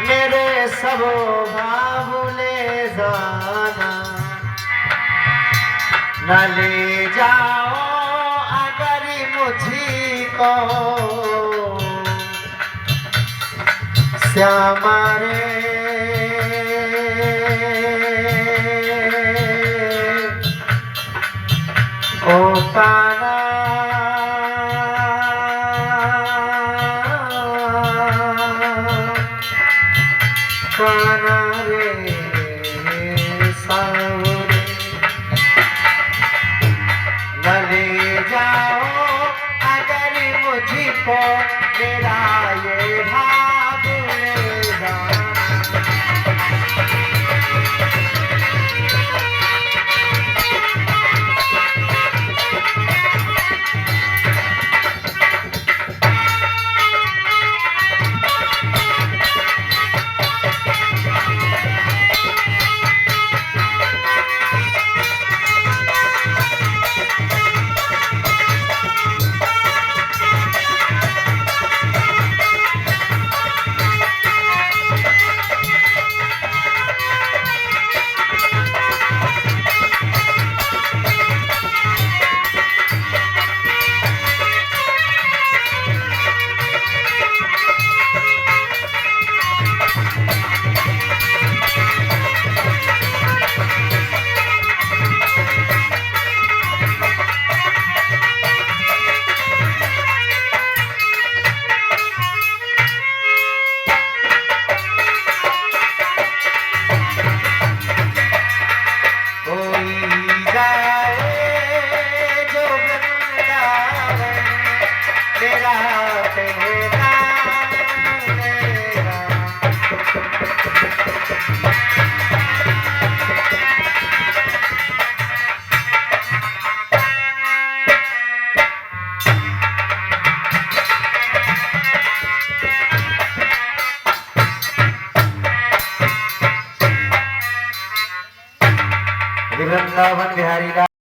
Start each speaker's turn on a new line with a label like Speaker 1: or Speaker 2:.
Speaker 1: मेरे सब भूले जाना, न ले जाओ अगर मुझको श्यामा रे। ओ काना काना रे सावरे, न ले जाओ अगर मुझको मेरा ये भाव ले जाना। वृंदावन बिहारी का